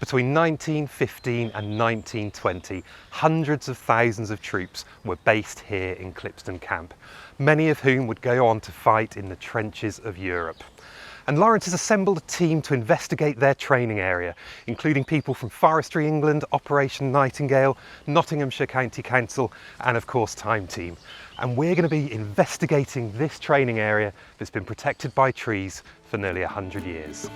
Between 1915 and 1920, hundreds of thousands of troops were based here in Clipstone Camp, many of whom would go on to fight in the trenches of Europe. And Lawrence has assembled a team to investigate their training area, including people from Forestry England, Operation Nightingale, Nottinghamshire Council, and of course Time Team. And we're going to be investigating this training area that's been protected by trees for nearly 100 years.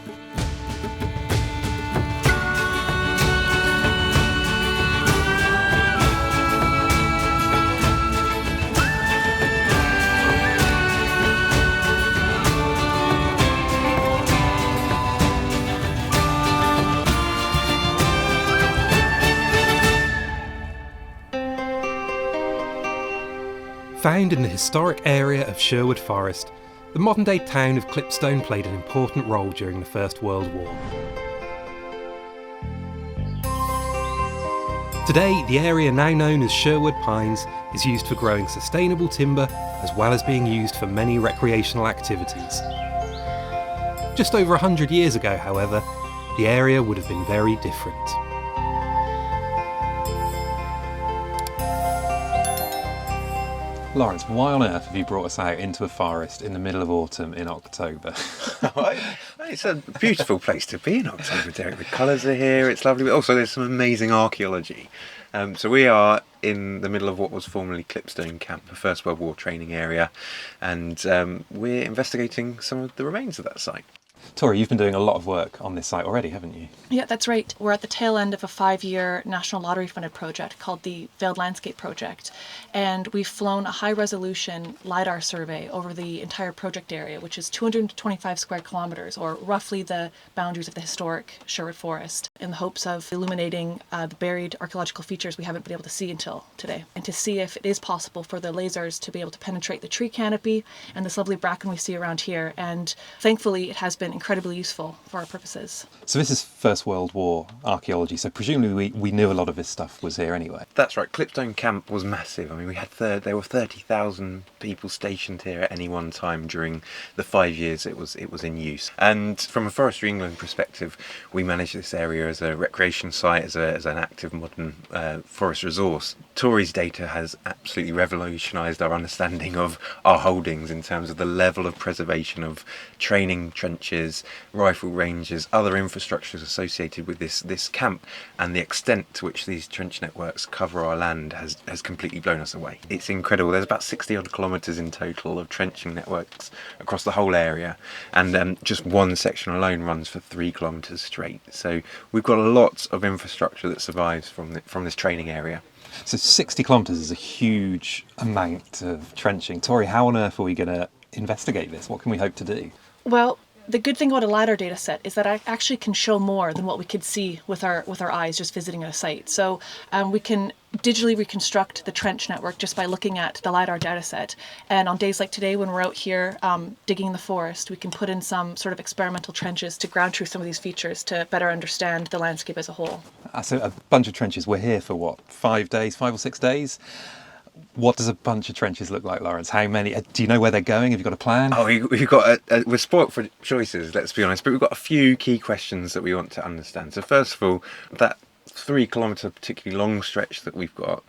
Found in the historic area of Sherwood Forest, the modern-day town of Clipstone played an important role during the First World War. Today, the area now known as Sherwood Pines is used for growing sustainable timber as well as being used for many recreational activities. Just over 100 years ago, however, the area would have been very different. Lawrence, why on earth have you brought us out into a forest in the middle of autumn in October? It's a beautiful place to be in October, Derek. The colours are here, it's lovely, but also there's some amazing archaeology. So we are in the middle of what was formerly Clipstone Camp, a First World War training area, and we're investigating some of the remains of that site. Tori, you've been doing a lot of work on this site already, haven't you? Yeah, that's right. We're at the tail end of a 5-year National Lottery funded project called the Veiled Landscape Project. And we've flown a high-resolution LiDAR survey over the entire project area, which is 225 square kilometres, or roughly the boundaries of the historic Sherwood Forest, in the hopes of illuminating the buried archaeological features we haven't been able to see until today. And to see if it is possible for the lasers to be able to penetrate the tree canopy and this lovely bracken we see around here. And thankfully, it has been incredibly useful for our purposes. So this is First World War archaeology, so presumably we knew a lot of this stuff was here anyway. That's right, Clipstone Camp was massive. I mean, we had there were 30,000 people stationed here at any one time during the 5 years it was in use. And from a Forestry England perspective, we manage this area as a recreation site, as an active modern forest resource. Tori's data has absolutely revolutionised our understanding of our holdings in terms of the level of preservation of training trenches, rifle ranges, other infrastructures associated with this camp, and the extent to which these trench networks cover our land has completely blown us away. It's incredible. There's about 60 odd kilometres in total of trenching networks across the whole area, and just one section alone runs for 3 kilometres straight. So we've got a lot of infrastructure that survives from this training area. So 60 kilometres is a huge amount of trenching. Tori, how on earth are we going to investigate this? What can we hope to do? Well, the good thing about a LiDAR data set is that it actually can show more than what we could see with our eyes just visiting a site. So we can digitally reconstruct the trench network just by looking at the LiDAR data set. And on days like today, when we're out here digging in the forest, we can put in some sort of experimental trenches to ground truth some of these features to better understand the landscape as a whole. So a bunch of trenches. We're here for what, 5 or 6 days? What does a bunch of trenches look like, Lawrence? How many? Do you know where they're going? Have you got a plan? Oh, we've got we're spoilt for choices, let's be honest, but we've got a few key questions that we want to understand. So first of all, that 3 kilometre particularly long stretch that we've got,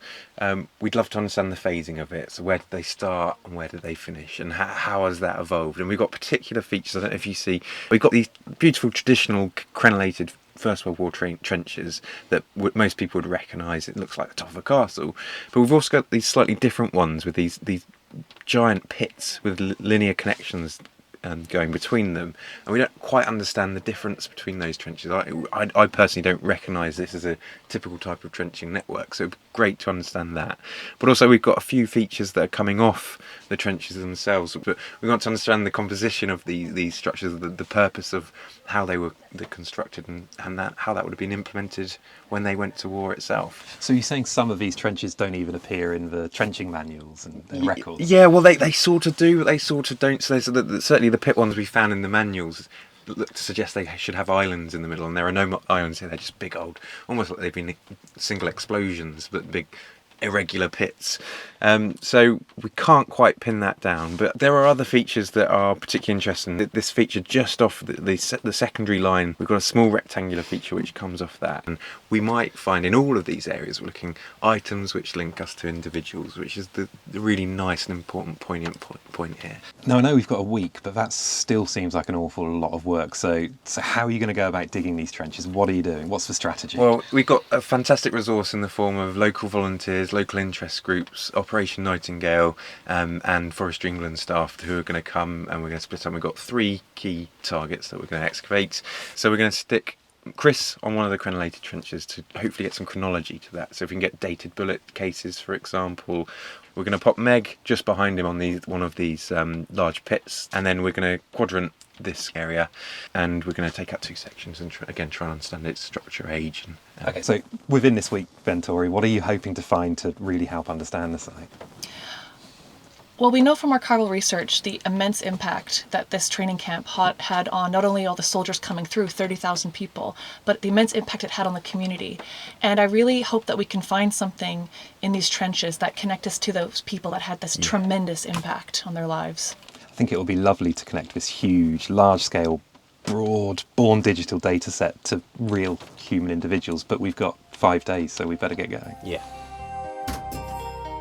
we'd love to understand the phasing of it. So where did they start and where did they finish, and how has that evolved? And we've got particular features. I don't know if you see, we've got these beautiful traditional crenellated First World War trenches that most people would recognise. It looks like the top of a castle, but we've also got these slightly different ones with these giant pits with linear connections going between them, and we don't quite understand the difference between those trenches. I personally don't recognise this as a typical type of trenching network, so great to understand that. But also we've got a few features that are coming off the trenches themselves, but we want to understand the composition of these structures, the purpose of how they were constructed, and how that would have been implemented when they went to war itself. So you're saying some of these trenches don't even appear in the trenching manuals and records? Yeah, well they sort of do, but they sort of don't. So certainly the pit ones we found in the manuals look to suggest they should have islands in the middle, and there are no islands here. They're just big old, almost like they've been single explosions, but big irregular pits. So we can't quite pin that down, but there are other features that are particularly interesting. This feature just off the secondary line, we've got a small rectangular feature which comes off that, and we might find in all of these areas we're looking items which link us to individuals, which is the really nice and important poignant point here. Now I know we've got a week, but that still seems like an awful lot of work. So how are you going to go about digging these trenches? What are you doing? What's the strategy? Well, we've got a fantastic resource in the form of local volunteers, local interest groups, Operation Nightingale, and Forestry England staff who are going to come, and we're going to split up. We've got 3 key targets that we're going to excavate. So we're going to stick Chris on one of the crenellated trenches to hopefully get some chronology to that. So if we can get dated bullet cases, for example. We're going to pop Meg just behind him on one of these large pits, and then we're going to quadrant this area, and we're going to take out 2 sections and try and understand its structure, age. Okay, so within this week, then, Tori, what are you hoping to find to really help understand the site? Well, we know from archival research the immense impact that this training camp had on not only all the soldiers coming through, 30,000 people, but the immense impact it had on the community. And I really hope that we can find something in these trenches that connect us to those people that had this tremendous impact on their lives. I think it will be lovely to connect this huge, large-scale, broad, born digital data set to real human individuals, but we've got 5 days, so we better get going. Yeah.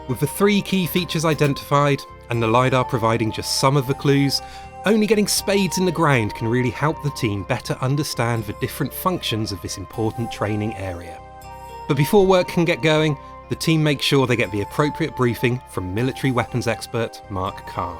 With the 3 key features identified, and the LiDAR providing just some of the clues, only getting spades in the ground can really help the team better understand the different functions of this important training area. But before work can get going, the team makes sure they get the appropriate briefing from military weapons expert Mark Kahn.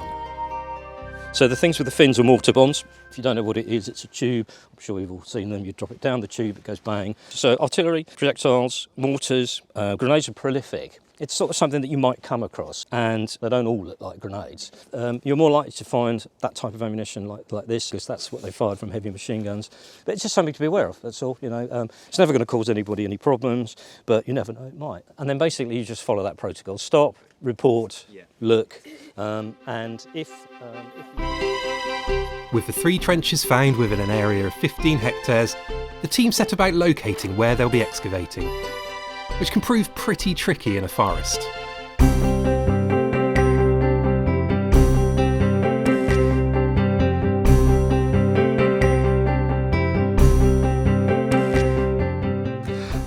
So the things with the fins are mortar bombs. If you don't know what it is, it's a tube. I'm sure you've all seen them. You drop it down the tube, it goes bang. So artillery, projectiles, mortars, grenades are prolific. It's sort of something that you might come across, and they don't all look like grenades. You're more likely to find that type of ammunition like this, because that's what they fired from heavy machine guns. But it's just something to be aware of, that's all. It's never going to cause anybody any problems, but you never know, it might. And then basically you just follow that protocol. Stop, report, look, and if With the 3 trenches found within an area of 15 hectares, the team set about locating where they'll be excavating, which can prove pretty tricky in a forest.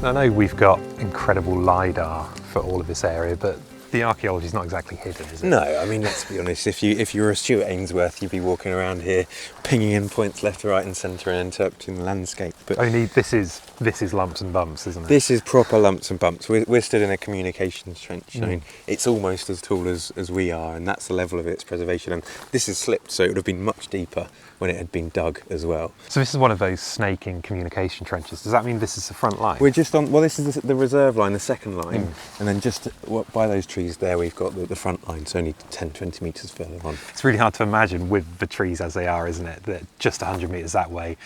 I know we've got incredible LiDAR for all of this area, but the archaeology is not exactly hidden, is it? No, I mean, let's be honest, if you were a Stuart Ainsworth, you'd be walking around here pinging in points left, right and centre and interpreting the landscape. But Only this is lumps and bumps, isn't it? this is proper lumps and bumps. We're stood in a communications trench. I mean, it's almost as tall as we are, and that's the level of its preservation. And this is slipped, so it would have been much deeper when it had been dug as well. So this is one of those snaking communication trenches. Does that mean this is the front line? We're just on, well, this is the reserve line, the second line, and then just by those trees there, we've got the front line, so only 10, 20 metres further on. It's really hard to imagine with the trees as they are, isn't it? That just 100 metres that way.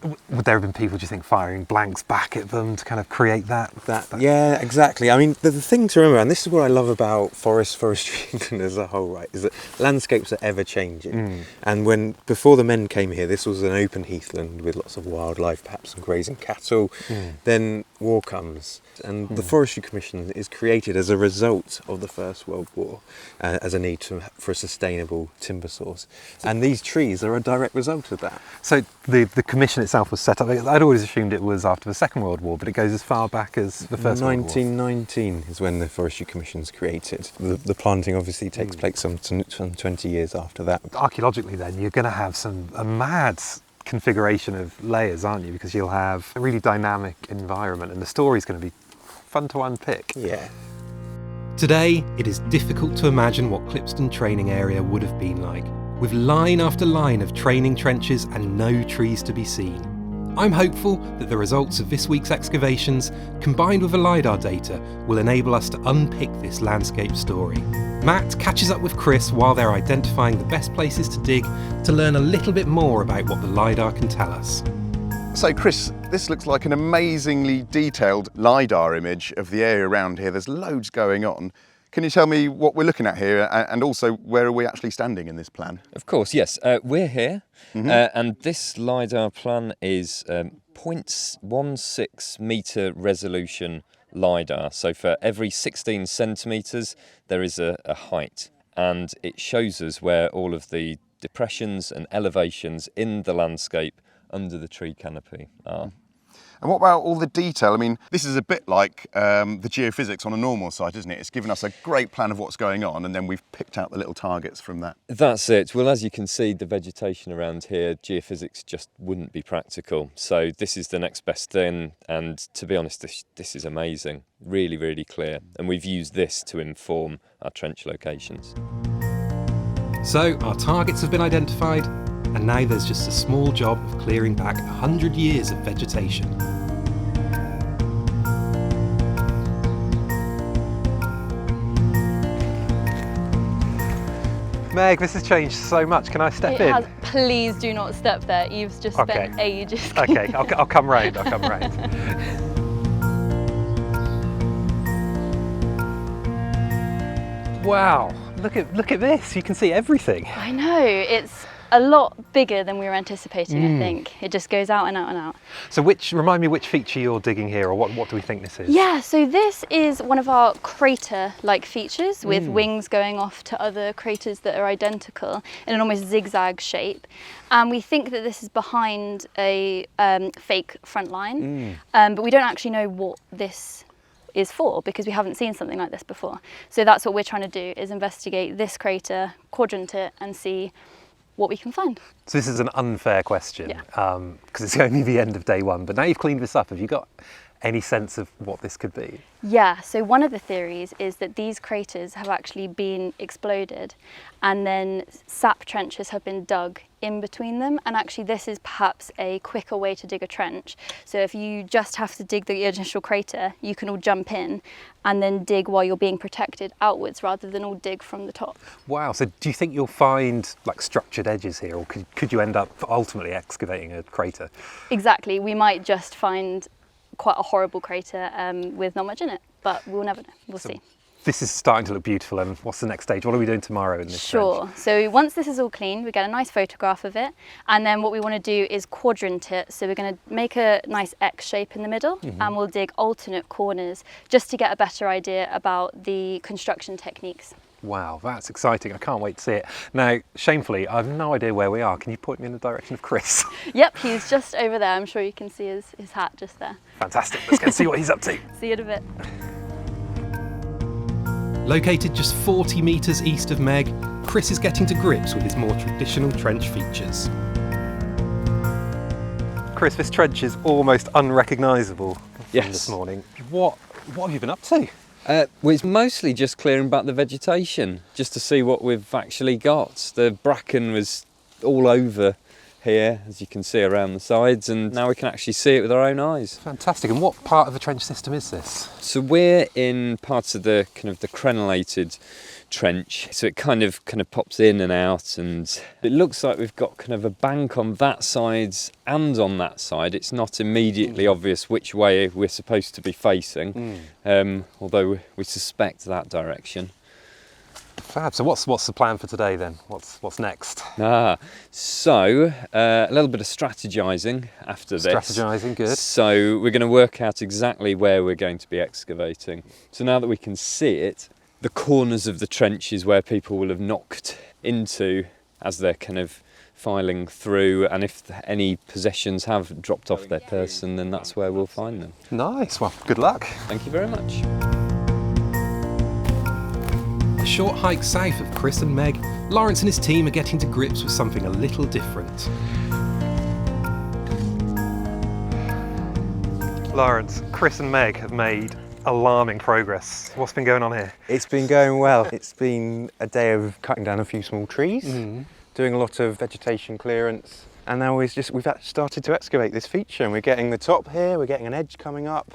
Would there have been people, do you think, firing blanks back at them to kind of create that? Yeah, exactly. I mean, the thing to remember, and this is what I love about Forestry England as a whole, right, is that landscapes are ever changing. And before the men came here, this was an open heathland with lots of wildlife, perhaps some grazing cattle. Then war comes, and the Forestry Commission is created as a result of the First World War, as a need for a sustainable timber source. And these trees are a direct result of that. So the commission itself was set up, I'd always assumed it was after the Second World War, but it goes as far back as the First World War. 1919 is when the Forestry Commission's created. The planting obviously takes place some 20 years after that. Archaeologically then, you're going to have a mad configuration of layers, aren't you? Because you'll have a really dynamic environment and the story's going to be fun to unpick. Yeah. Today, it is difficult to imagine what Clipstone training area would have been like, with line after line of training trenches and no trees to be seen. I'm hopeful that the results of this week's excavations, combined with the LiDAR data, will enable us to unpick this landscape story. Matt catches up with Chris while they're identifying the best places to dig to learn a little bit more about what the LiDAR can tell us. So Chris, this looks like an amazingly detailed LiDAR image of the area around here. There's loads going on. Can you tell me what we're looking at here, and also where are we actually standing in this plan? Of course, yes. We're here, and this LiDAR plan is 0.16 metre resolution LiDAR. So for every 16 centimetres, there is a height. And it shows us where all of the depressions and elevations in the landscape under the tree canopy are. And what about all the detail? I mean, this is a bit like the geophysics on a normal site, isn't it? It's given us a great plan of what's going on, and then we've picked out the little targets from that. That's it. Well, as you can see, the vegetation around here, geophysics just wouldn't be practical. So this is the next best thing. And to be honest, this is amazing. Really, really clear. And we've used this to inform our trench locations. So our targets have been identified, and now there's just a small job of clearing back 100 years of vegetation. Meg, this has changed so much. Can I step in? Please do not step there. Eve's just spent ages. Okay, I'll come round. I'll come round. Wow, look at this. You can see everything. I know, it's a lot bigger than we were anticipating, I think. It just goes out and out and out. So remind me which feature you're digging here, or what do we think this is? Yeah, so this is one of our crater-like features with wings going off to other craters that are identical in an almost zigzag shape. And we think that this is behind a fake front line, but we don't actually know what this is for because we haven't seen something like this before. So that's what we're trying to do, is investigate this crater, quadrant it, and see what we can find. So this is an unfair question, Yeah. because it's only the end of day one, but now you've cleaned this up, have you got any sense of what this could be? Yeah, so one of the theories is that these craters have actually been exploded and then sap trenches have been dug in between them, and actually this is perhaps a quicker way to dig a trench. So if you just have to dig the initial crater, you can all jump in and then dig while you're being protected outwards rather than all dig from the top. Wow, so do you think you'll find like structured edges here, or could you end up ultimately excavating a crater? Exactly, we might just find quite a horrible crater with not much in it, but we'll never know, we'll see. This is starting to look beautiful, and what's the next stage? What are we doing tomorrow in this Sure, trench? so once this is all clean, we get a nice photograph of it, and then what we want to do is quadrant it. So we're going to make a nice X shape in the middle, and we'll dig alternate corners just to get a better idea about the construction techniques. Wow, that's exciting. I can't wait to see it. Now, shamefully, I have no idea where we are. Can you point me in the direction of Chris? Yep, he's just over there. I'm sure you can see his hat just there. Fantastic. Let's go and see what he's up to. See you in a bit. Located just 40 metres east of Meg, Chris is getting to grips with his more traditional trench features. Chris, this trench is almost unrecognisable from this morning. What have you been up to? Well, it's mostly just clearing back the vegetation, just to see what we've actually got. The bracken was all over here, as you can see around the sides, and now we can actually see it with our own eyes. Fantastic. And what part of the trench system is this? So we're in parts of the kind of the crenellated trench, so it kind of pops in and out, and it looks like we've got kind of a bank on that side and on that side. It's not immediately obvious which way we're supposed to be facing, although we suspect that direction. Fab. So what's the plan for today then? What's next? So a little bit of strategizing after this. Strategizing, good. So we're going to work out exactly where we're going to be excavating. So now that we can see it, the corners of the trenches where people will have knocked into as they're kind of filing through, and if any possessions have dropped off their person, then that's where we'll find them. Nice. Well, good luck. Thank you very much. A short hike south of Chris and Meg, Lawrence and his team are getting to grips with something a little different. Lawrence, Chris and Meg have made alarming progress. What's been going on here? It's been going well. It's been a day of cutting down a few small trees, doing a lot of vegetation clearance, and now we've started to excavate this feature, and we're getting the top here, we're getting an edge coming up.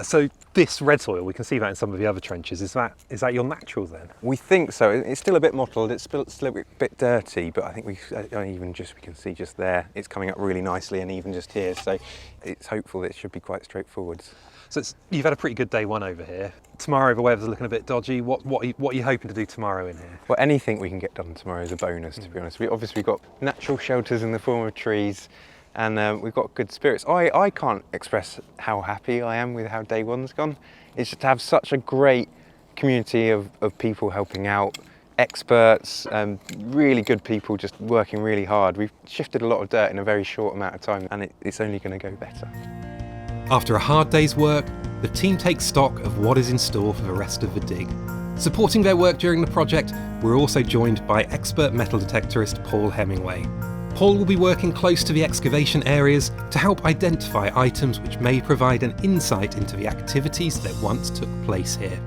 So this red soil, we can see that in some of the other trenches. Is that your natural then? We think so. It's still a bit mottled, it's still a bit dirty, but I think we can see just there, it's coming up really nicely, and even just here, so it's hopeful that it should be quite straightforward. So you've had a pretty good day one over here. Tomorrow the weather's looking a bit dodgy. What are you hoping to do tomorrow in here? Well, anything we can get done tomorrow is a bonus, to be honest. We obviously got natural shelters in the form of trees, and we've got good spirits. I can't express how happy I am with how day one's gone. It's just to have such a great community of people helping out, experts, really good people just working really hard. We've shifted a lot of dirt in a very short amount of time, and it's only going to go better. After a hard day's work, the team takes stock of what is in store for the rest of the dig. Supporting their work during the project, we're also joined by expert metal detectorist Paul Hemingway. Paul will be working close to the excavation areas to help identify items which may provide an insight into the activities that once took place here.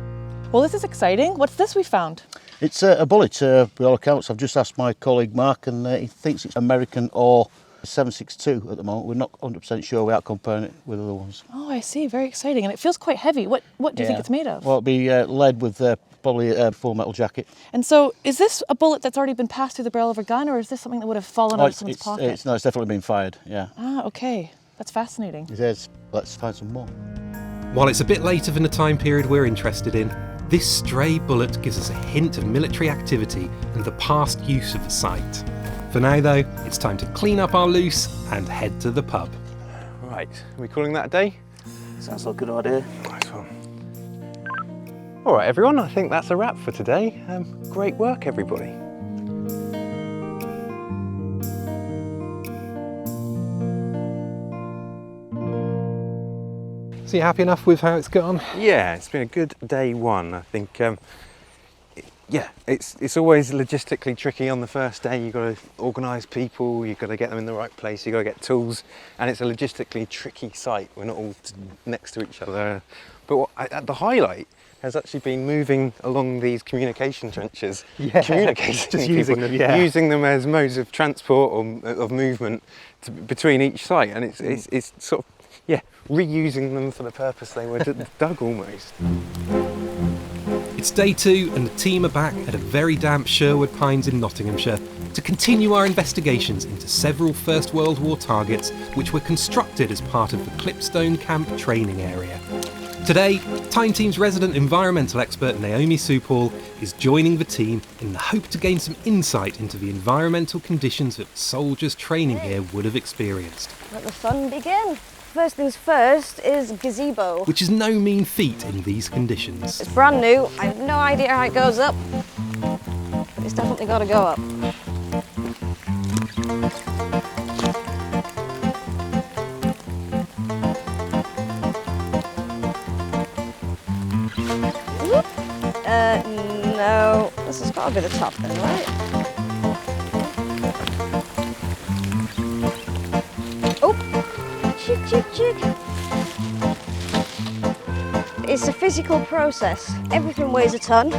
Well, this is exciting. What's this we found? It's a bullet, by all accounts. I've just asked my colleague Mark, and he thinks it's American or 7.62 at the moment. We're not 100% sure without comparing it with other ones. Oh, I see. Very exciting. And it feels quite heavy. What do you think it's made of? Well, it'll be lead with probably a full metal jacket. And so, is this a bullet that's already been passed through the barrel of a gun, or is this something that would have fallen out of someone's pocket? It's definitely been fired, yeah. Ah, okay. That's fascinating. It is. Let's find some more. While it's a bit later than the time period we're interested in, this stray bullet gives us a hint of military activity and the past use of the site. For now though, it's time to clean up our loose and head to the pub. Right, are we calling that a day? Sounds like a good idea. Nice one. All right, everyone, I think that's a wrap for today. Great work, everybody. So you happy enough with how it's gone? Yeah, it's been a good day one. I think, yeah, it's always logistically tricky on the first day. You've got to organise people, you've got to get them in the right place, you've got to get tools, and it's a logistically tricky site. We're not all next to each other. But the highlight has actually been moving along these communication trenches, communicating, just using people, them, yeah. using them as modes of transport or of movement between each site, and it's sort of, yeah, reusing them for the purpose they were dug almost. It's day 2 and the team are back at a very damp Sherwood Pines in Nottinghamshire to continue our investigations into several First World War targets which were constructed as part of the Clipstone Camp training area. Today, Time Team's resident environmental expert Naomi Supal is joining the team in the hope to gain some insight into the environmental conditions that soldiers training here would have experienced. Let the fun begin. First things first is gazebo. Which is no mean feat in these conditions. It's brand new. I have no idea how it goes up, but it's definitely got to go up. Whoop. No, this has got to be the top then, right? Chick. It's a physical process. Everything weighs a ton.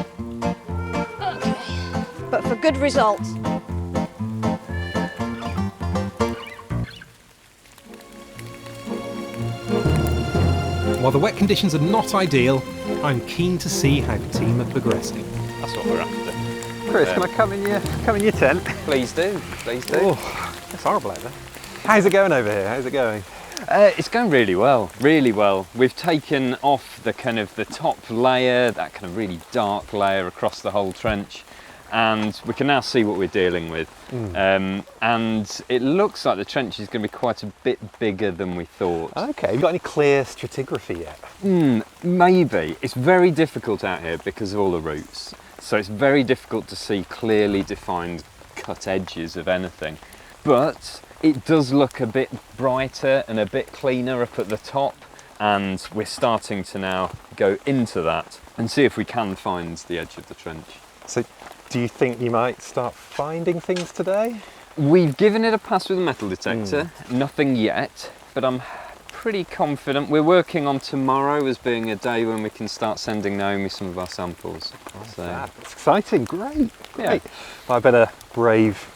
Okay. But for good results. While the wet conditions are not ideal, I'm keen to see how the team are progressing. That's what we're after. Chris, can I come in your tent? Please do, please do. Oh, it's horrible out there. How's it going over here? How's it going? It's going really well, really well. We've taken off the top layer, that kind of really dark layer across the whole trench, and we can now see what we're dealing with. And it looks like the trench is going to be quite a bit bigger than we thought. Okay, have you got any clear stratigraphy yet? Maybe. It's very difficult out here because of all the roots. So it's very difficult to see clearly defined cut edges of anything. But it does look a bit brighter and a bit cleaner up at the top, and we're starting to now go into that and see if we can find the edge of the trench. So, do you think you might start finding things today? We've given it a pass with a metal detector, nothing yet, but I'm pretty confident. We're working on tomorrow as being a day when we can start sending Naomi some of our samples. So, It's exciting, great. Yeah. Well, I better brave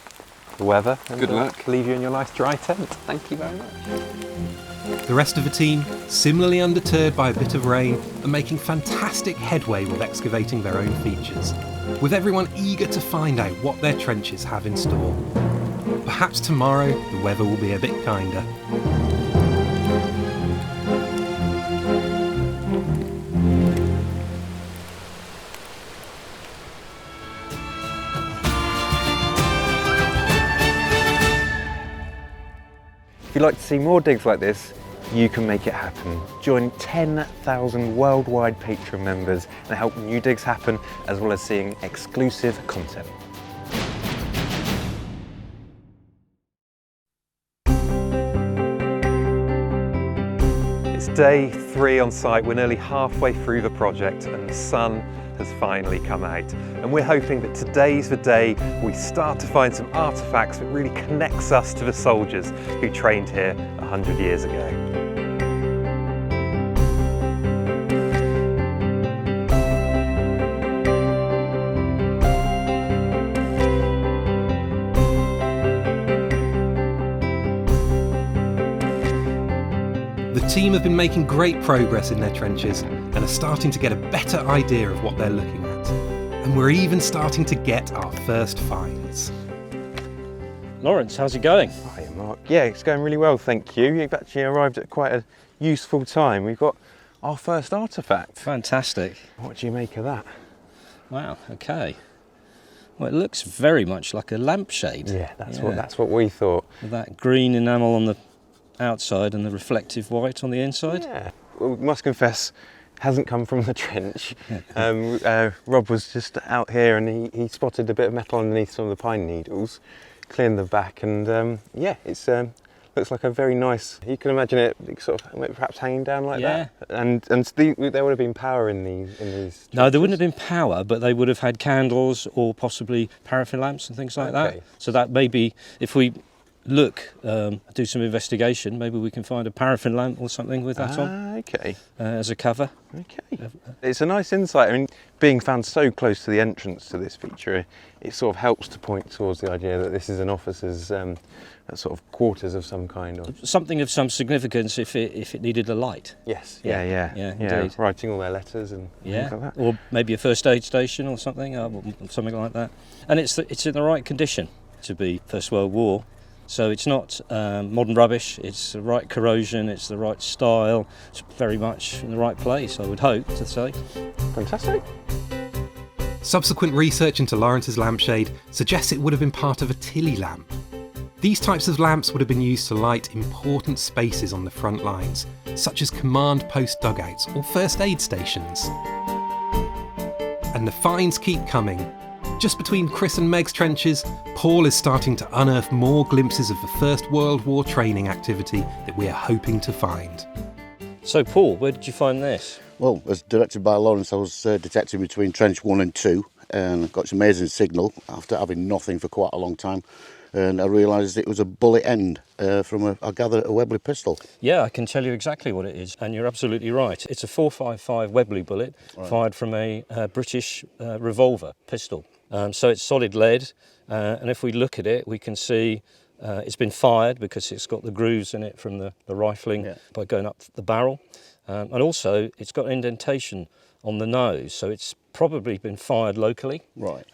the weather and Good luck. leave you in your nice dry tent. thank you very much. The rest of the team, similarly undeterred by a bit of rain, are making fantastic headway with excavating their own features, with everyone eager to find out what their trenches have in store. Perhaps tomorrow the weather will be a bit kinder. If you'd like to see more digs like this, you can make it happen. Join 10,000 worldwide Patreon members and help new digs happen, as well as seeing exclusive content. It's day 3 on site. We're nearly halfway through the project and the sun has finally come out. And we're hoping that today's the day we start to find some artefacts that really connects us to the soldiers who trained here 100 years ago. The team have been making great progress in their trenches and are starting to get a better idea of what they're looking at. And we're even starting to get our first finds. Lawrence, how's it going? Hi, Mark. Yeah, it's going really well, thank you. You've actually arrived at quite a useful time. We've got our first artefact. Fantastic. What do you make of that? Wow, okay. Well, it looks very much like a lampshade. Yeah, that's what we thought. With that green enamel on the outside and the reflective white on the inside. Yeah, well, we must confess, hasn't come from the trench. Rob was just out here and he spotted a bit of metal underneath some of the pine needles, cleaned them back, and yeah, it's looks like a very nice. You can imagine it sort of perhaps hanging down like that. And there would have been power in these. No, there wouldn't have been power, but they would have had candles or possibly paraffin lamps and things like that. So that maybe if we look, do some investigation, maybe we can find a paraffin lamp or something with that on. Okay. As a cover. Okay. It's a nice insight. I mean, being found so close to the entrance to this feature, it sort of helps to point towards the idea that this is an officer's sort of quarters of some kind. Or something of some significance if it needed a light. Yes. Yeah, indeed. Writing all their letters and things like that. Or maybe a first aid station or something like that. And it's in the right condition to be First World War. So it's not modern rubbish, it's the right corrosion, it's the right style, it's very much in the right place, I would hope to say. Fantastic. Subsequent research into Lawrence's lampshade suggests it would have been part of a Tilly lamp. These types of lamps would have been used to light important spaces on the front lines, such as command post dugouts or first aid stations. And the finds keep coming. Just between Chris and Meg's trenches, Paul is starting to unearth more glimpses of the First World War training activity that we are hoping to find. So Paul, where did you find this? Well, as directed by Lawrence, I was detecting between trench 1 and 2 and got this amazing signal after having nothing for quite a long time. And I realised it was a bullet end from I gather, a Webley pistol. Yeah, I can tell you exactly what it is, and you're absolutely right. It's a .455 Webley bullet fired from a British revolver pistol. So it's solid lead, and if we look at it, we can see it's been fired because it's got the grooves in it from the rifling by going up the barrel. And also, it's got an indentation on the nose, so it's probably been fired locally. Right.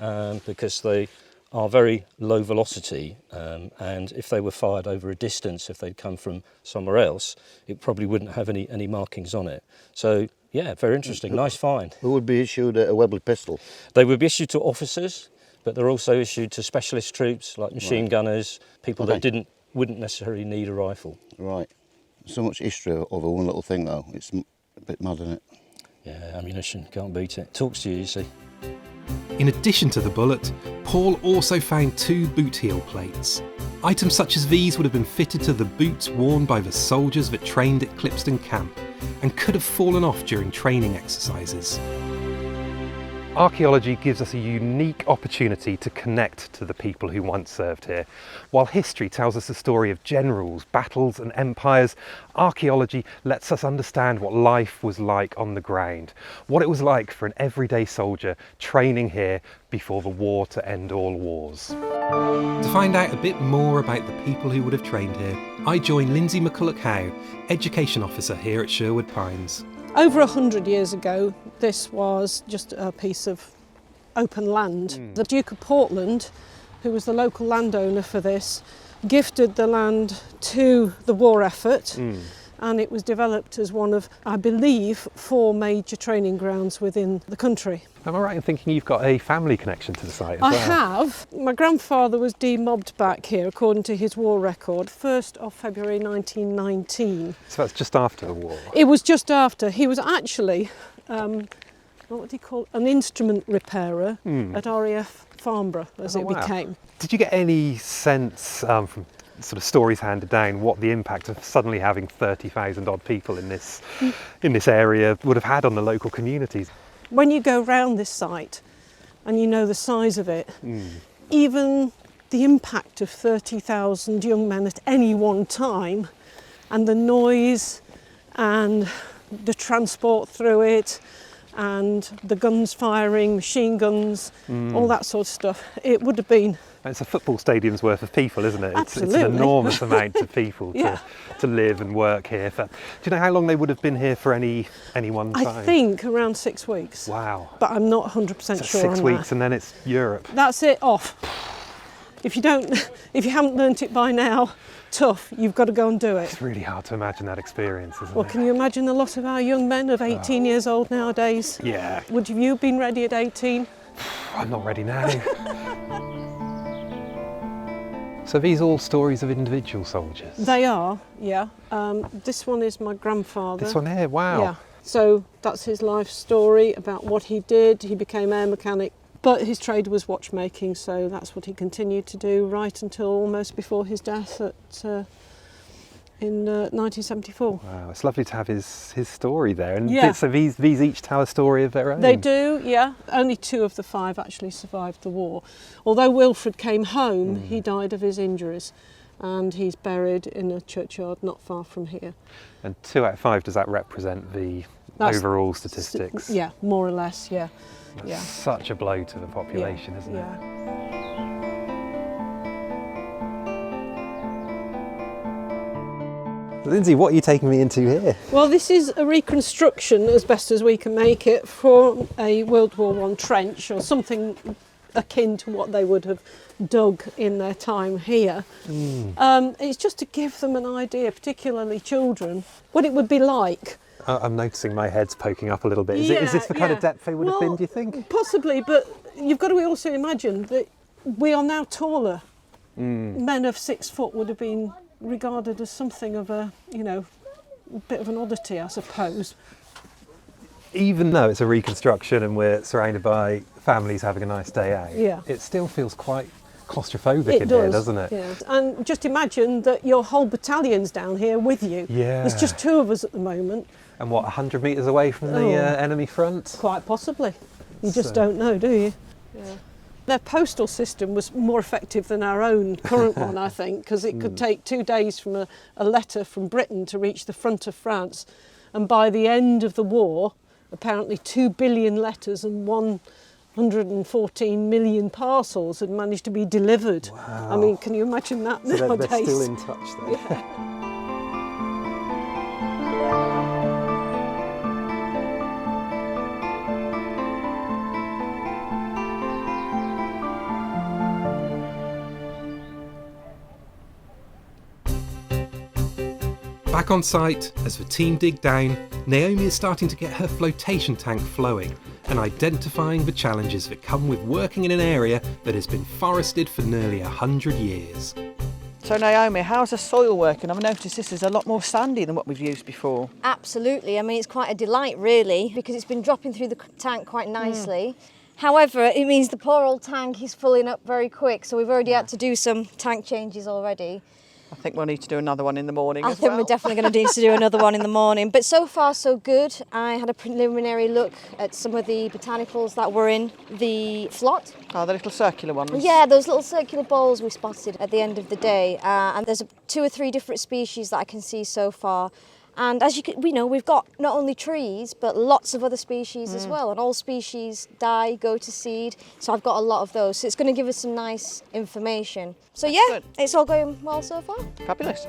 Because they are very low velocity, and if they were fired over a distance, if they'd come from somewhere else, it probably wouldn't have any markings on it. So, yeah, very interesting. Nice find. Who would be issued a Webley pistol? They would be issued to officers, but they're also issued to specialist troops like machine gunners, people that wouldn't necessarily need a rifle. Right. So much history over one little thing, though. It's a bit mad, isn't it? Yeah, ammunition, can't beat it. Talks to you see. In addition to the bullet, Paul also found 2 boot heel plates. Items such as these would have been fitted to the boots worn by the soldiers that trained at Clipstone Camp and could have fallen off during training exercises. Archaeology gives us a unique opportunity to connect to the people who once served here. While history tells us the story of generals, battles and empires, archaeology lets us understand what life was like on the ground, what it was like for an everyday soldier training here before the war to end all wars. To find out a bit more about the people who would have trained here, I join Lindsay McCulloch-Howe, Education Officer here at Sherwood Pines. Over 100 years ago, this was just a piece of open land. The Duke of Portland, who was the local landowner for this, gifted the land to the war effort and it was developed as one of, I believe, 4 major training grounds within the country. Am I right in thinking you've got a family connection to the site as I well? have. My grandfather was demobbed back here, according to his war record, 1st of February 1919. So that's just after the war. It was just after. He was actually, what would he call, an instrument repairer at RAF Farnborough, as it wow. became. Did you get any sense from sort of stories handed down what the impact of suddenly having 30,000 odd people in this area would have had on the local communities? When you go round this site and you know the size of it, even the impact of 30,000 young men at any one time, and the noise and the transport through it and the guns firing, machine guns, all that sort of stuff, it would have been... It's a football stadium's worth of people, isn't it? Absolutely. It's an enormous amount of people Yeah. to live and work here. Do you know how long they would have been here for any one time? I think around 6 weeks. Wow. But I'm not 100% So sure on 6 weeks that. and then it's Europe. That's it, off. If you haven't learnt it by now, tough, you've got to go and do it. It's really hard to imagine that experience, isn't Well, it? can you imagine a lot of our young men of 18 years old nowadays? Yeah. Would you have been ready at 18? I'm not ready now. So these all stories of individual soldiers? They are, yeah. This one is my grandfather. This one here, wow. Yeah. So that's his life story about what he did. He became air mechanic, but his trade was watchmaking, so that's what he continued to do right until almost before his death in 1974. Wow, it's lovely to have his story there. And Yeah. so these each tell a story of their own? They do, yeah. Only 2 of the 5 actually survived the war. Although Wilfred came home, he died of his injuries, and he's buried in a churchyard not far from here. And 2 out of 5, does that represent the That's- overall statistics? Yeah, more or less, yeah. That's Yeah. such a blow to the population, isn't it? Yeah. Lindsay, what are you taking me into here? Well, this is a reconstruction, as best as we can make it, for a World War I trench, or something akin to what they would have dug in their time here. It's just to give them an idea, particularly children, what it would be like. I'm noticing my head's poking up a little bit. Is this the kind of depth they would have been, do you think? Possibly, but you've got to also imagine that we are now taller. Men of 6 foot would have been regarded as something of a bit of an oddity, I suppose. Even though it's a reconstruction and we're surrounded by families having a nice day out, Yeah. it still feels quite claustrophobic in here, doesn't it? Yeah. And just imagine that your whole battalion's down here with you. Yeah. There's just 2 of us at the moment. And what, 100 metres away from the enemy front? Quite possibly. You just So- don't know, do you? Yeah. Their postal system was more effective than our own current one, I think, because it could take 2 days from a letter from Britain to reach the front of France. And by the end of the war, apparently 2 billion letters and 114 million parcels had managed to be delivered. Wow. I mean, can you imagine that So nowadays? they're still in touch then. Back on site, as the team dig down, Naomi is starting to get her flotation tank flowing and identifying the challenges that come with working in an area that has been forested for nearly 100 years. So Naomi, how's the soil working? I've noticed this is a lot more sandy than what we've used before. Absolutely. I mean, it's quite a delight, really, because it's been dropping through the tank quite nicely. However, it means the poor old tank is filling up very quick, so we've already had to do some tank changes already. I think we'll need to do another one in the morning I as think well. we're definitely going to need to do another one in the morning. But so far, so good. I had a preliminary look at some of the botanicals that were in the flot. Oh, the little circular ones. Yeah, those little circular balls we spotted at the end of the day. And there's 2 or 3 different species that I can see so far. And as we know, we've got not only trees, but lots of other species as well. And all species die, go to seed. So I've got a lot of those. So it's going to give us some nice information. So yeah, Good. it's all going well so far. Fabulous.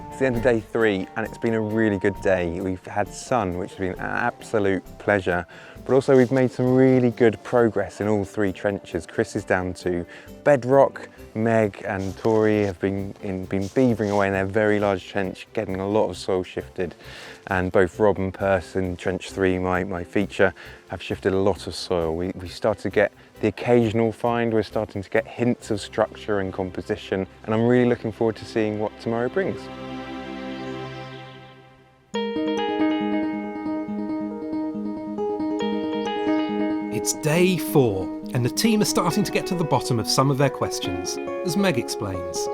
It's the end of day 3 and it's been a really good day. We've had sun, which has been an absolute pleasure. but also we've made some really good progress in all 3 trenches. Chris is down to bedrock, Meg and Tori have been beavering away in their very large trench, getting a lot of soil shifted, and both Rob and Perce in trench 3, my feature, have shifted a lot of soil. We start to get the occasional find, we're starting to get hints of structure and composition, and I'm really looking forward to seeing what tomorrow brings. It's day 4, and the team are starting to get to the bottom of some of their questions, as Meg explains.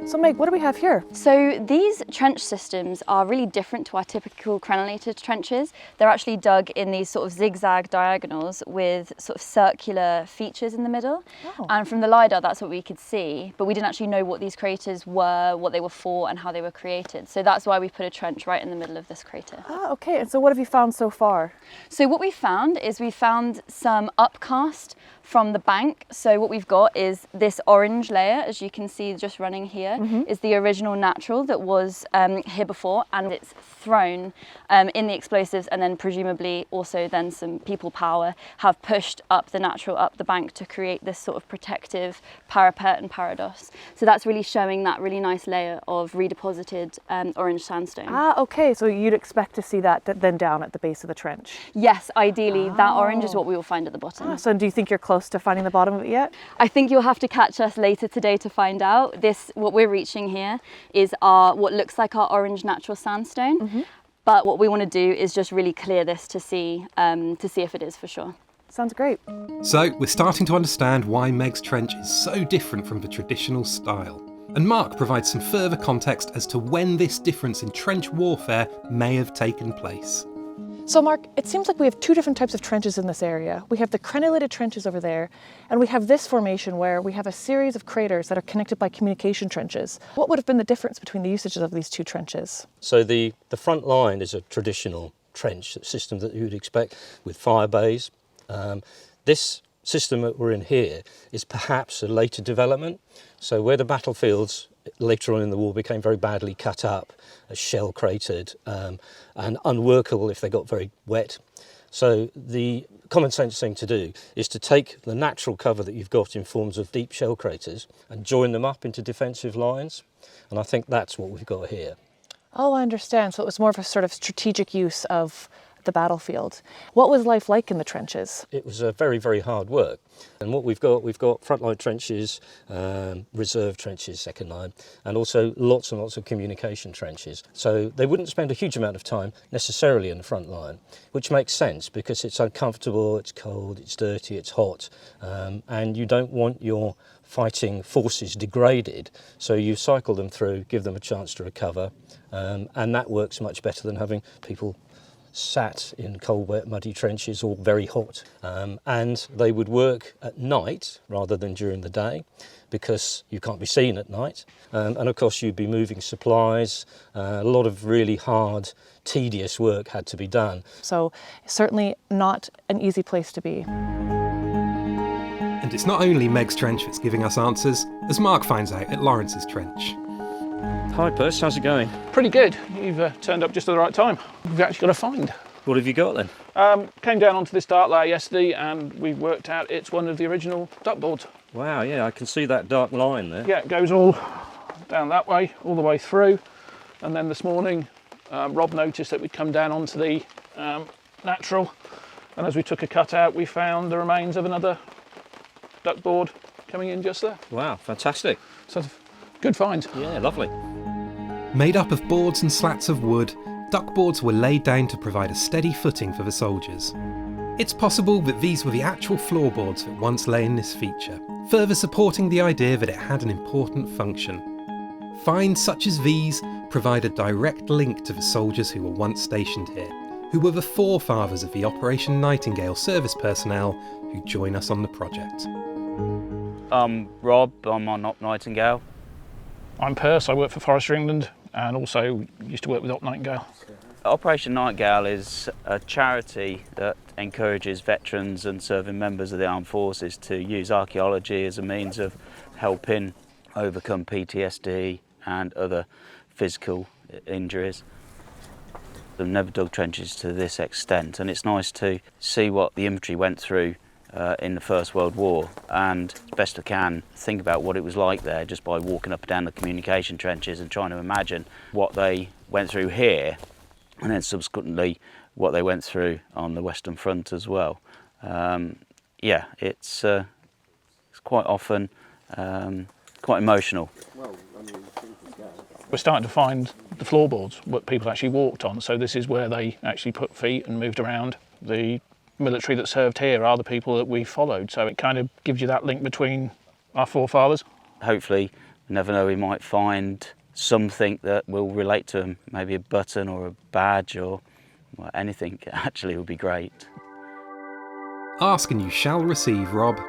So Meg, what do we have here? So these trench systems are really different to our typical crenellated trenches. They're actually dug in these sort of zigzag diagonals with sort of circular features in the middle. Oh. And from the LiDAR, that's what we could see, but we didn't actually know what these craters were, what they were for, and how they were created. So that's why we put a trench right in the middle of this crater. Ah, okay. And so what have you found so far? So what we found is we found some upcast from the bank. So what we've got is this orange layer, as you can see just running here, is the original natural that was here before, and it's thrown in the explosives, and then presumably also then some people power have pushed up the natural up the bank to create this sort of protective parapet and parados. So that's really showing that really nice layer of redeposited orange sandstone. Ah, okay. So you'd expect to see that then down at the base of the trench. Yes, ideally that orange is what we will find at the bottom. Ah, so do you think you're close to finding the bottom of it yet? I think you'll have to catch us later today to find out. What we're reaching here is what looks like our orange natural sandstone. But what we want to do is just really clear this to see if it is for sure. Sounds great. So we're starting to understand why Meg's trench is so different from the traditional style. And Mark provides some further context as to when this difference in trench warfare may have taken place. So Mark, it seems like we have 2 different types of trenches in this area. We have the crenellated trenches over there, and we have this formation where we have a series of craters that are connected by communication trenches. What would have been the difference between the usages of these 2 trenches? So the front line is a traditional trench system that you would expect with fire bays. This system that we're in here is perhaps a later development. So where the battlefields later on in the war became very badly cut up, shell cratered, and unworkable if they got very wet. So the common sense thing to do is to take the natural cover that you've got in forms of deep shell craters and join them up into defensive lines. And I think that's what we've got here. Oh, I understand. So it was more of a sort of strategic use of the battlefield. What was life like in the trenches? It was very, very hard work. And what we've got frontline trenches, reserve trenches, second line, and also lots and lots of communication trenches. So they wouldn't spend a huge amount of time necessarily in the front line, which makes sense because it's uncomfortable, it's cold, it's dirty, it's hot, and you don't want your fighting forces degraded. So you cycle them through, give them a chance to recover, and that works much better than having people sat in cold, wet, muddy trenches, all very hot. And they would work at night rather than during the day because you can't be seen at night. And of course you'd be moving supplies. A lot of really hard, tedious work had to be done. So certainly not an easy place to be. And it's not only Meg's trench that's giving us answers, as Mark finds out at Lawrence's trench. Hi Perce, how's it going? Pretty good. You've turned up just at the right time. We've actually got a find. What have you got then? Came down onto this dark layer yesterday and we worked out it's one of the original duckboards. Wow, yeah, I can see that dark line there. Yeah, it goes all down that way, all the way through. And then this morning, Rob noticed that we'd come down onto the natural. And as we took a cut out, we found the remains of another duckboard coming in just there. Wow, fantastic. So good find. Yeah, lovely. Made up of boards and slats of wood, duckboards were laid down to provide a steady footing for the soldiers. It's possible that these were the actual floorboards that once lay in this feature, further supporting the idea that it had an important function. Finds such as these provide a direct link to the soldiers who were once stationed here, who were the forefathers of the Operation Nightingale service personnel who join us on the project. I'm Rob, I'm on Op Nightingale. I'm Perce, I work for Forestry England and also used to work with Op Nightingale. Operation Nightingale is a charity that encourages veterans and serving members of the armed forces to use archaeology as a means of helping overcome PTSD and other physical injuries. I've never dug trenches to this extent, and it's nice to see what the infantry went through in the First World War, and as best I can think about what it was like there just by walking up and down the communication trenches and trying to imagine what they went through here, and then subsequently what they went through on the Western Front as well. Yeah, it's quite often quite emotional. We're starting to find the floorboards, what people actually walked on, so this is where they actually put feet and moved around. The military that served here are the people that we followed, so it kind of gives you that link between our forefathers. Hopefully, you never know, we might find something that will relate to them, maybe a button or a badge or well, anything actually would be great. Ask and you shall receive, Rob.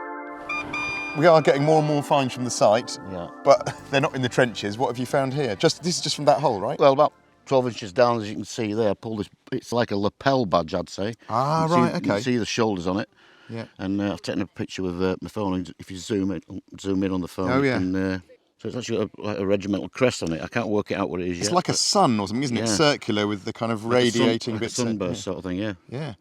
We are getting more and more finds from the site, Yeah. but they're not in the trenches. What have you found here? This is just from that hole, right? Well, about 12 inches down, as you can see there, I pulled this, it's like a lapel badge, I'd say. Ah, You can right, see, okay. You can see the shoulders on it. Yeah. And I've taken a picture with my phone, and if you zoom in on the phone, Oh, yeah. you can, so it's actually like a regimental crest on it. I can't work it out what it is It's yet. like a sun or something, isn't it? Yeah. Circular with the kind of like a sun- radiating like bits. a sunburst sort of thing, yeah. Yeah.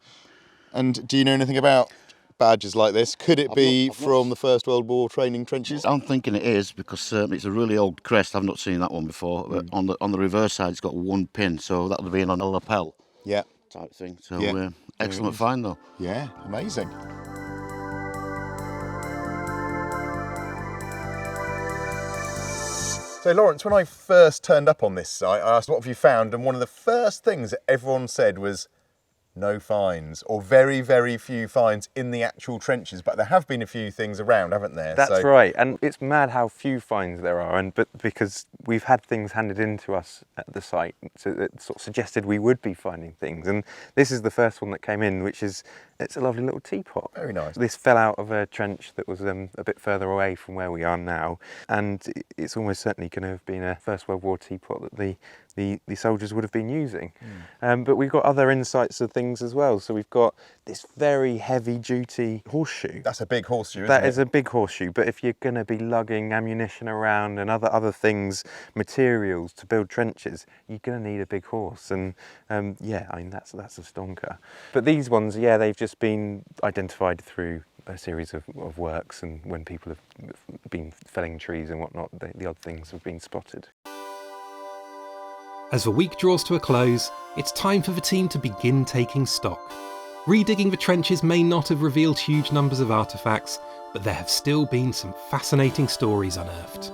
And do you know anything about badges like this? Could it be I've not- from the First World War training trenches? I'm thinking it is because it's a really old crest. I've not seen that one before. But on the reverse side, it's got one pin, so that would be on a lapel Yeah. type thing. So Yeah. excellent find though. Yeah, amazing. So Lawrence, when I first turned up on this site, I asked, what have you found? And one of the first things that everyone said was no finds, or very, very few finds in the actual trenches. But there have been a few things around, haven't there? That's right, and it's mad how few finds there are, but because we've had things handed in to us at the site, so it sort of suggested we would be finding things, and this is the first one that came in, it's a lovely little teapot. Very nice. This fell out of a trench that was a bit further away from where we are now, and it's almost certainly going to have been a First World War teapot that the soldiers would have been using. But we've got other insights of things as well. So we've got this very heavy duty horseshoe. That's a big horseshoe, isn't it? That is a big horseshoe, but if you're going to be lugging ammunition around and other things, materials to build trenches, you're going to need a big horse. And yeah, I mean, that's a stonker. But these ones, yeah, they've just been identified through a series of works, and when people have been felling trees and whatnot, the odd things have been spotted. As the week draws to a close, it's time for the team to begin taking stock. Redigging the trenches may not have revealed huge numbers of artefacts, but there have still been some fascinating stories unearthed.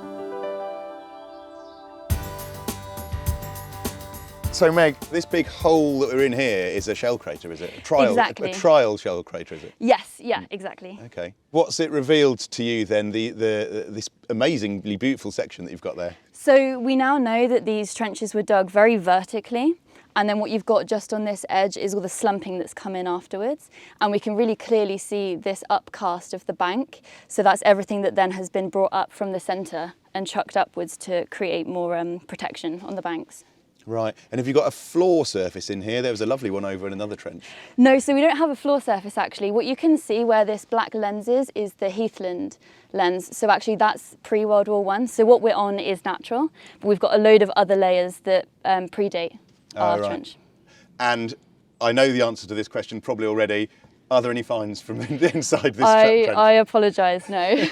So Meg, this big hole that we're in here is a shell crater, is it? Exactly. A trial shell crater, is it? Yes, yeah, exactly. Okay. What's it revealed to you then, this amazingly beautiful section that you've got there? So we now know that these trenches were dug very vertically, and then what you've got just on this edge is all the slumping that's come in afterwards, and we can really clearly see this upcast of the bank. So that's everything that then has been brought up from the centre and chucked upwards to create more protection on the banks. Right. And have you got a floor surface in here? There was a lovely one over in another trench. No, so we don't have a floor surface actually. What you can see where this black lens is the Heathland lens. So actually that's pre-World War I. So what we're on is natural, but we've got a load of other layers that predate our trench. And I know the answer to this question probably already. Are there any finds from inside this trench? I apologise, no.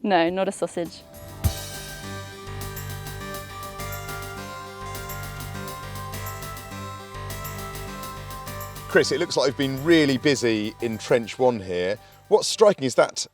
No, not a sausage. Chris, it looks like we've been really busy in trench 1 here. What's striking is that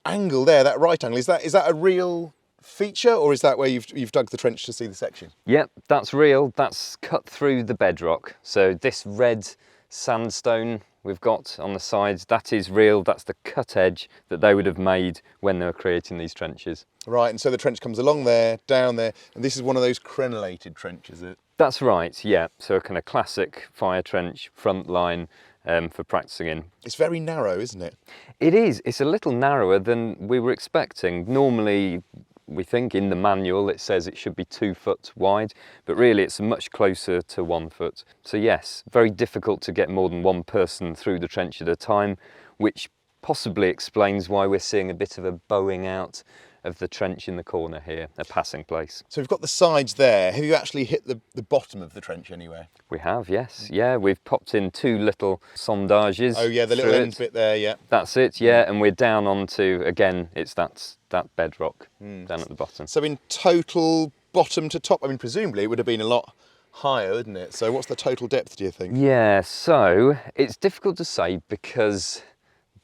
angle there, that right angle. Is that a real feature, or is that where you've dug the trench to see the section? Yep, that's real. That's cut through the bedrock. So this red sandstone we've got on the sides, that is real. That's the cut edge that they would have made when they were creating these trenches. Right, and so the trench comes along there, down there, and this is one of those crenellated trenches, is it? That's right, yeah. So a kind of classic fire trench front line for practicing in. It's very narrow, isn't it? It is. It's a little narrower than we were expecting. Normally, we think in the manual it says it should be 2 foot wide, but really it's much closer to 1 foot. So yes, very difficult to get more than one person through the trench at a time, which possibly explains why we're seeing a bit of a bowing out of the trench in the corner here, a passing place. So we've got the sides there. Have you actually hit the bottom of the trench anywhere? We have, yes. Yeah, we've popped in 2 little sondages. Oh yeah, the little end bit there, yeah. That's it, yeah, and we're down onto, again, it's that bedrock down at the bottom. So in total, bottom to top, I mean, presumably it would have been a lot higher, wouldn't it? So what's the total depth, do you think? Yeah, so it's difficult to say because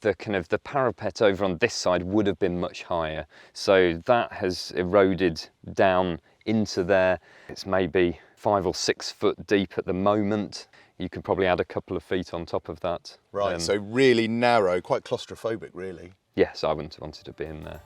the parapet over on this side would have been much higher. So that has eroded down into there. It's maybe 5 or 6 foot deep at the moment. You could probably add a couple of feet on top of that. Right, so really narrow, quite claustrophobic, really. Yes, I wouldn't have wanted to be in there.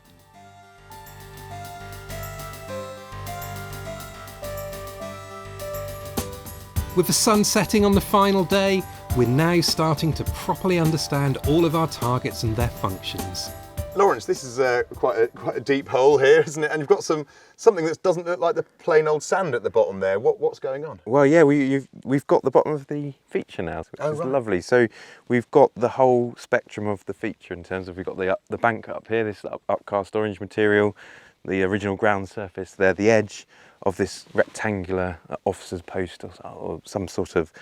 With the sun setting on the final day, we're now starting to properly understand all of our targets and their functions. Lawrence, this is quite a deep hole here, isn't it? And you've got something that doesn't look like the plain old sand at the bottom there. What's going on? Well, yeah, we've got the bottom of the feature now, which is lovely. So we've got the whole spectrum of the feature in terms of we've got the bank up here, this upcast orange material, the original ground surface there, the edge of this rectangular officer's post or some sort of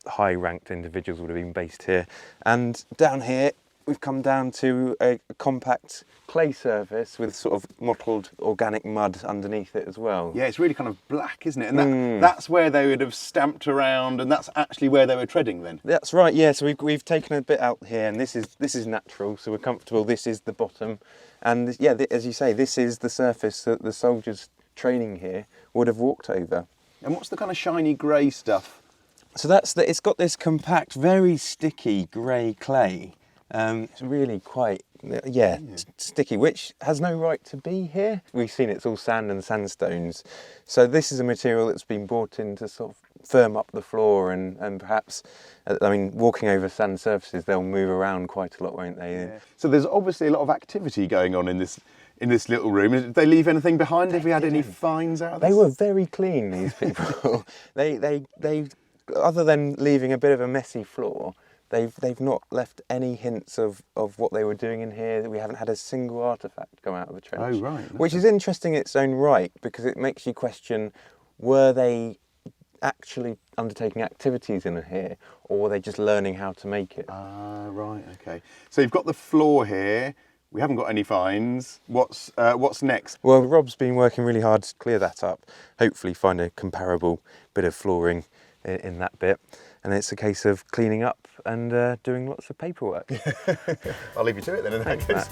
high-ranked individuals would have been based here. And down here, we've come down to a compact clay surface with sort of mottled organic mud underneath it as well. Yeah, it's really kind of black, isn't it? And that's where they would have stamped around, and that's actually where they were treading then? That's right, yeah. So we've taken a bit out here, and this is natural, so we're comfortable. This is the bottom. And yeah, as you say, this is the surface that the soldiers training here would have walked over. And what's the kind of shiny grey stuff? So it's got this compact, very sticky grey clay. It's really quite, sticky, which has no right to be here. We've seen it's all sand and sandstones. So this is a material that's been brought in to sort of firm up the floor and perhaps, I mean, walking over sand surfaces, they'll move around quite a lot, won't they? Yeah. So there's obviously a lot of activity going on in this little room. Did they leave anything behind? Have we had any finds out of this? They were very clean, these people. they other than leaving a bit of a messy floor, they've not left any hints of what they were doing in here. We haven't had a single artefact come out of the trench. Oh, right. Which is interesting in its own right, because it makes you question, were they actually undertaking activities in here, or were they just learning how to make it? Ah, right, okay. So you've got the floor here. We haven't got any finds. What's next? Well, Rob's been working really hard to clear that up, hopefully find a comparable bit of flooring in that bit. And it's a case of cleaning up and doing lots of paperwork. I'll leave you to it then in that case.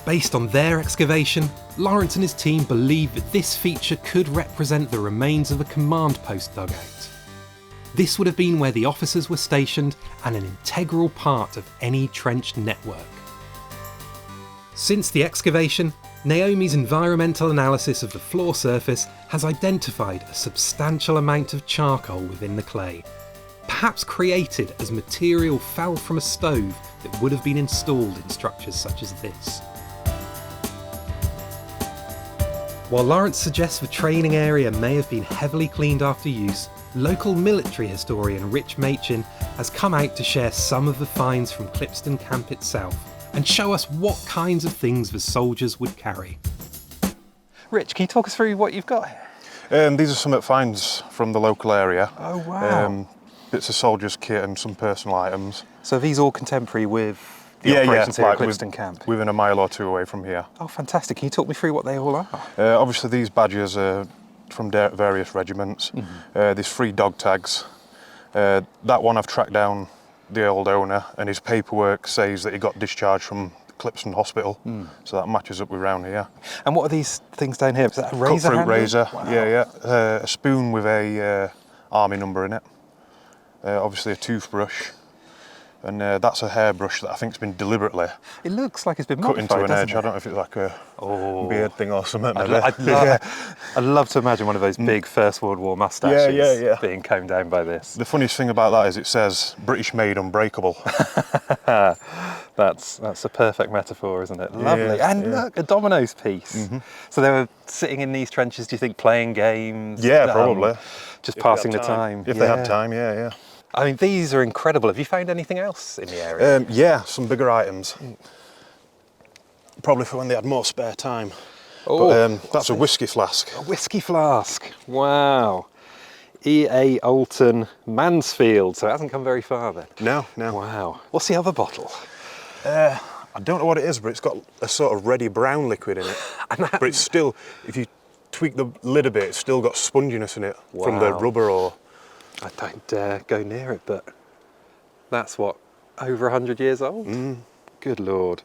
Based on their excavation, Lawrence and his team believe that this feature could represent the remains of a command post dugout. This would have been where the officers were stationed and an integral part of any trench network. Since the excavation, Naomi's environmental analysis of the floor surface has identified a substantial amount of charcoal within the clay, perhaps created as material fell from a stove that would have been installed in structures such as this. While Lawrence suggests the training area may have been heavily cleaned after use, local military historian Rich Machin has come out to share some of the finds from Clipstone Camp itself and show us what kinds of things the soldiers would carry. Rich, can you talk us through what you've got here? These are some finds from the local area. Oh wow. Bits of soldiers' kit and some personal items. So these all contemporary with the operations here at Clipstone Camp? Within a mile or two away from here. Oh fantastic, can you talk me through what they all are? Obviously these badges are from various regiments. There's 3 dog tags. That one I've tracked down the old owner, and his paperwork says that he got discharged from Clipstone Hospital, so that matches up with round here. And what are these things down here? Is that a razor? Cut-fruit razor, Wow. yeah. A spoon with a army number in it. Obviously a toothbrush, and that's a hairbrush that I think's been deliberately It looks like it's been cut modified, into an doesn't edge. it? I don't know if it's like a beard thing or something. I'd love to imagine one of those big First World War moustaches Yeah. being combed down by this. The funniest thing about that is it says British made unbreakable. That's a perfect metaphor, isn't it? Lovely. Yeah, and look, a dominoes piece. So they were sitting in these trenches, do you think, playing games? Yeah, probably. Just If passing they the had time. If they had time, yeah. I mean, these are incredible. Have you found anything else in the area? Yeah, some bigger items. probably for when they had more spare time. Oh, But that's a whiskey flask. a whiskey flask. Wow. E.A. Alton Mansfield. So it hasn't come very far then. No. Wow. What's the other bottle? I don't know what it is, but it's got a sort of reddy brown liquid in it. But it's still, if you tweak the lid a bit, it's still got sponginess in it from the Wow. rubber or... I don't dare go near it, but that's what, over 100 years old? Good Lord.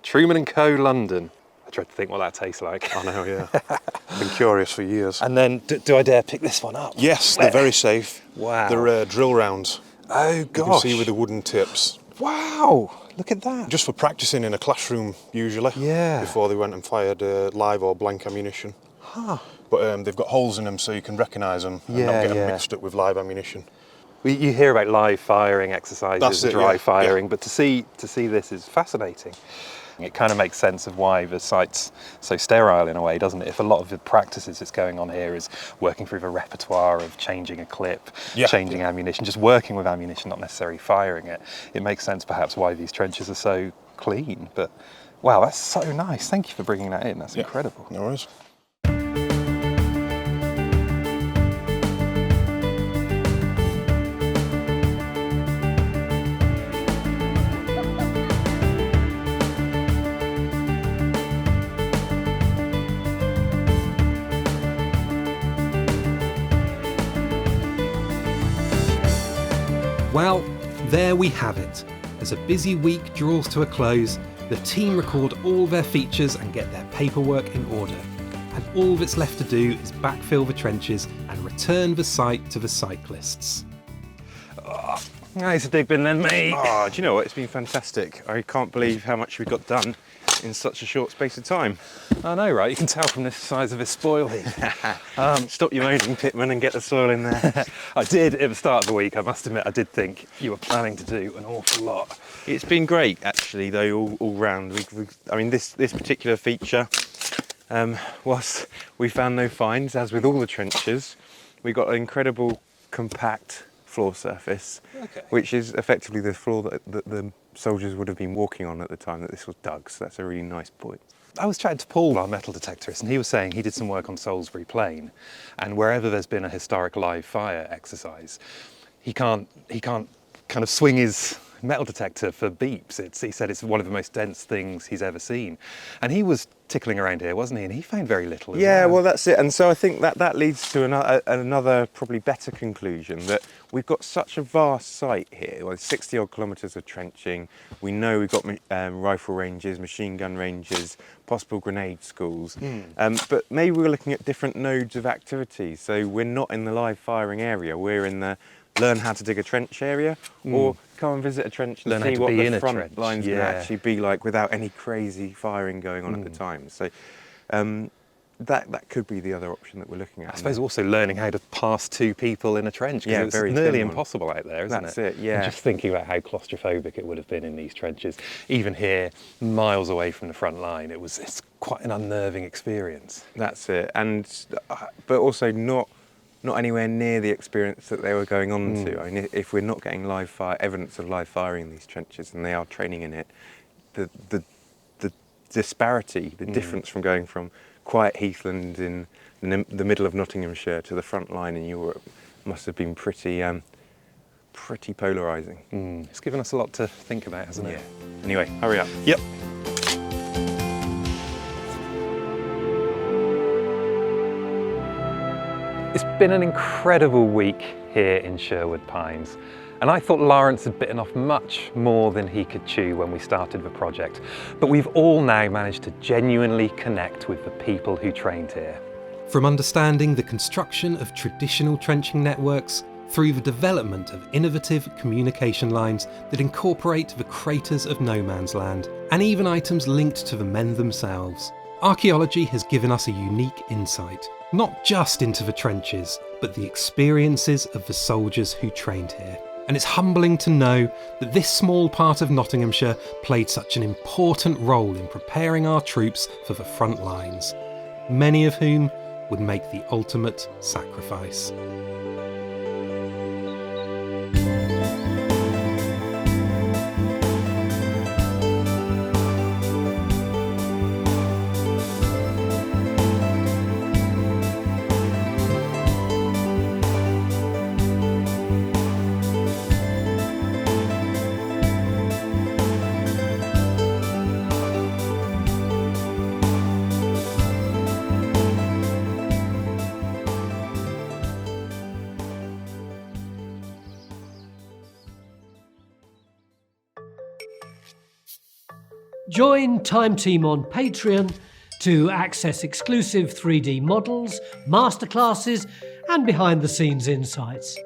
Truman & Co. London. I tried to think what that tastes like. I know, yeah. I've been curious for years. And then, do I dare pick this one up? Yes, they're very safe. Wow. They're drill rounds. Oh, gosh. You can see with the wooden tips. Wow, look at that. Just for practicing in a classroom, usually. Yeah. Before they went and fired live or blank ammunition. Huh. But they've got holes in them so you can recognise them and not get them mixed up with live ammunition. You hear about live firing exercises, That's it, dry yeah, firing, but to see this is fascinating. It kind of makes sense of why the site's so sterile in a way, doesn't it? If a lot of the practices that's going on here is working through the repertoire of changing a clip, changing ammunition, just working with ammunition, not necessarily firing it, it makes sense perhaps why these trenches are so clean. But wow, that's so nice. Thank you for bringing that in. That's incredible. No worries. Well, there we have it. As a busy week draws to a close, the team record all their features and get their paperwork in order. And all that's left to do is backfill the trenches and return the site to the cyclists. Oh, nice dig bin then, mate. Oh, do you know what? It's been fantastic. I can't believe how much we got done in such a short space of time. I know, right? You can tell from the size of this spoil heap. Stop your moaning, Pitman, and get the soil in there. I did at the start of the week, I must admit, I did think you were planning to do an awful lot. It's been great, actually, though, all round. I mean, this particular feature, whilst we found no finds, as with all the trenches, we got an incredible compact floor surface, which is effectively the floor that the soldiers would have been walking on at the time that this was dug, so that's a really nice point. I was chatting to Paul, our metal detectorist, and he was saying he did some work on Salisbury Plain, and wherever there's been a historic live fire exercise, he can't kind of swing his metal detector for beeps. He said it's one of the most dense things he's ever seen. And he was tickling around here, wasn't he? And he found very little as well, that's it. And so I think that leads to another probably better conclusion, that we've got such a vast site here, like 60 odd kilometres of trenching. We know we've got rifle ranges, machine gun ranges, possible grenade schools. But maybe we're looking at different nodes of activity. So we're not in the live firing area, we're in the learn how to dig a trench area, or come and visit a trench and see what the front lines would actually be like without any crazy firing going on at the time. So that could be the other option that we're looking at. I suppose also learning how to pass two people in a trench, because it's nearly impossible out there, isn't it? That's it, yeah. And just thinking about how claustrophobic it would have been in these trenches, even here, miles away from the front line, it's quite an unnerving experience. That's it, but also not anywhere near the experience that they were going on to. I mean, if we're not getting evidence of live firing in these trenches, and they are training in it, the disparity, the difference from going from quiet heathland in the middle of Nottinghamshire to the front line in Europe must have been pretty polarising. It's given us a lot to think about, hasn't it? Anyway, hurry up. Yep. It's been an incredible week here in Sherwood Pines, and I thought Lawrence had bitten off much more than he could chew when we started the project, but we've all now managed to genuinely connect with the people who trained here. From understanding the construction of traditional trenching networks through the development of innovative communication lines that incorporate the craters of no man's land, and even items linked to the men themselves, archaeology has given us a unique insight, not just into the trenches, but the experiences of the soldiers who trained here. And it's humbling to know that this small part of Nottinghamshire played such an important role in preparing our troops for the front lines, many of whom would make the ultimate sacrifice. Join Time Team on Patreon to access exclusive 3D models, masterclasses and behind-the-scenes insights.